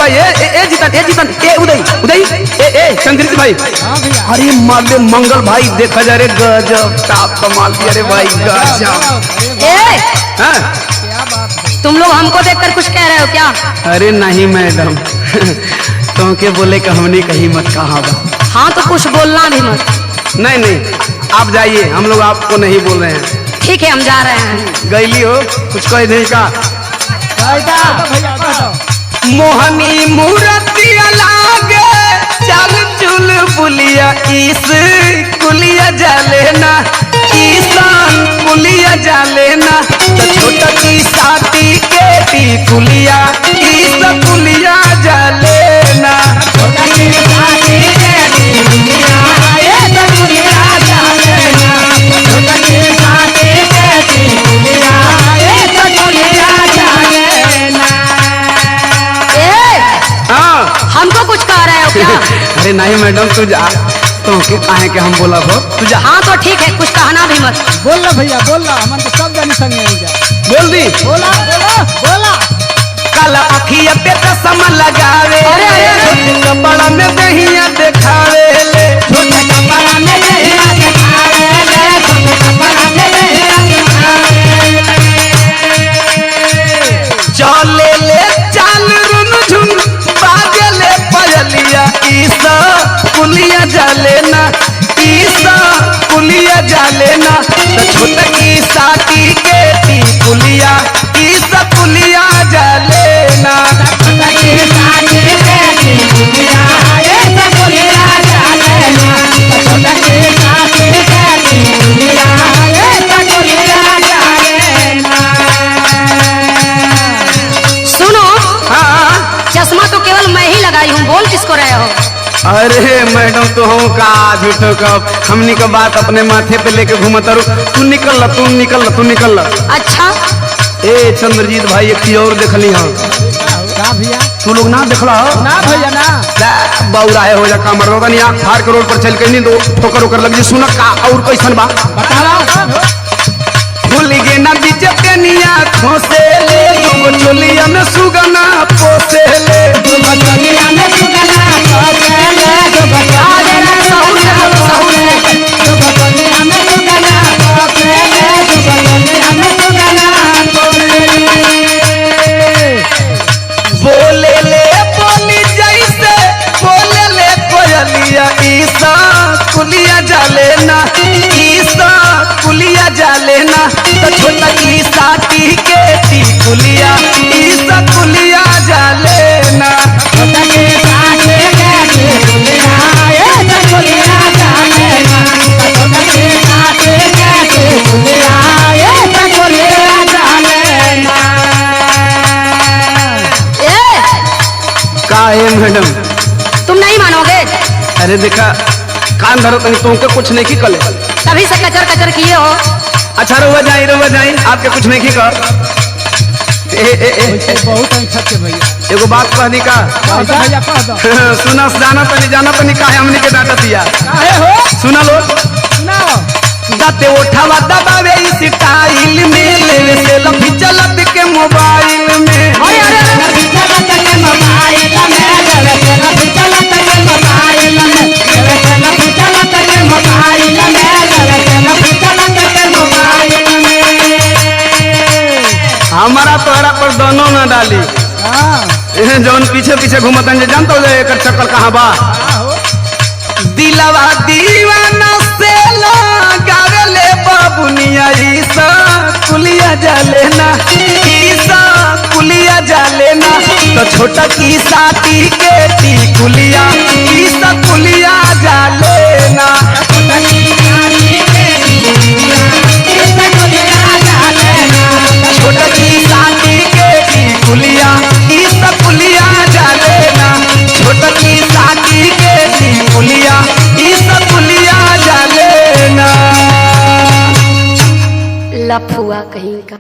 भाई ए जीतन ए उदय ए शंकरित भाई। अरे माले मंगल भाई देखा जा रे गजब टॉप कमाल दिया रे भाई गजब। ए हाँ? क्या बात है? तुम लोग हमको देखकर कुछ कह रहे हो क्या? अरे नहीं मैडम तो के बोले कि हमने कहीं मत कहा बा। हाँ तो कुछ बोलना भी मत। नहीं आप जाइए, हम लोग आपको नहीं बोल रहे हैं। ठीक है हम जा रहे हैं। गईली हो कुछ कह नहीं का मोहनी मूर्तिया लागे चल चुल बुलिया इस कुलिया जालेना ईसान कुलिया जालेना तो छोटा की साथी के टी कुलिया इस कुलिया जालेना छोटा की साथी के टी कुलिया इस कुलिया जालेना छोटा की साथी के टी कुलिया इस कुलिया जालेना। हमको कुछ कह रहे हो क्या? अरे नहीं मैडम तू जा तो काहे के हम बोला हो तू जा। हाँ तो ठीक है कुछ कहना भी मत। बोल ला भैया बोल ला, हमन तो सब जानी संग नहीं जा। बोल दी बोला बोला बोला काला अखिया पे चश्मा लगावे छोटे कपड़ा में दहिया दिखावे ले छोटे कपड़ा में दहिया दिखावे ले छोटे कपड़ा में दहिया दिखावे चले ले चाल रुन झुन बाजले पजलिया ईसा कुलिया जालेना ईसा कुलिया जालेना तो छोटा की साथी के टी कुलिया ईसा कुलिया जालेना छोटा की साथी के टी कुलिया ईसा कुलिया जालेना छोटा की साथी के टी कुलिया ईसा कुलिया जालेना। सुनो हाँ चश्मा तो केवल मैं ही लगाई हूँ, बोल किसको रहे हो? अरे मैडम तो हम का झूठो का हमनी का बात अपने माथे पे लेके घूमत रू तू निकल ला। अच्छा ए चंद्रजीत भाई एक चीज और देखली हम का भैया तू लोग ना देखला ना भैया ना बौराए हो जा कामर रोदन या फार के रोड पर चल के नहीं दो ठोकर ओकर लग जी सुन का और कैसन बा बताओ। भूल गे ना बीच पेनिया खोसे ले दो चोलिया में सुगना पोसे ले दो चोलिया में सुगना पोसे ले दो बता दे ना सहू से दो चोलिया में सुगना पोसे ले दो चोलिया में सुगना बोले ले बोली जैसे बोले ले कोयलिया ईसा कुलिया जालेना ईसा कुलिया जालेना तो छोटा की साथी के टी कुलिया ईसा कुलिया जालेना छोटा की साथी के टी कुलिया ईसा कुलिया जालेना तो छोटा की साथी के टी कुलिया ईसा कुलिया जालेना। काहे मैडम तुम नहीं मानोगे? अरे देखा कान धरो तनी तुमके कुछ नहीं की कले तभी से कचर कचर किए हो। अच्छा रुआ जाई आपके कुछ नहीं की कर बहुत अच्छा के भैया एगो बात कहनी का भैया कह दो सुना जाना तनी काहे हमनी के डांटा दिया काहे हो सुना लो सुनाओ दाते उठावा दबावे इस स्टाइल में लेवे से लफी चलत के मोबाइल में अरे अरे लफी चलत के मोबाइल में लेवे से लफी चलत के मोबाइल में लेवे से लफी चलत के मोबाइल में लेवे से लफी चलत के मोबाइल में हमारा तोहरा पर दोनों न डाली हां जौन पीछे पीछे घूमतन जे जानतो जे एकर चक्कर कहां बा दिलवा दीवाना से लगावे ले बाबुनिया ईसा कुलिया जालेना ईसा कुलिया जालेना तो छोटा की साथी के टी कुलिया ईसा कुलिया जालेना छोटा की साथी के टी कुलिया ईसा कुलिया जालेना छोटा की साथी के टी कुलिया ईसा कुलिया जालेना छोटा की साथी के टी कुलिया ईसा कुलिया जालेना। लफुआ कहीं का।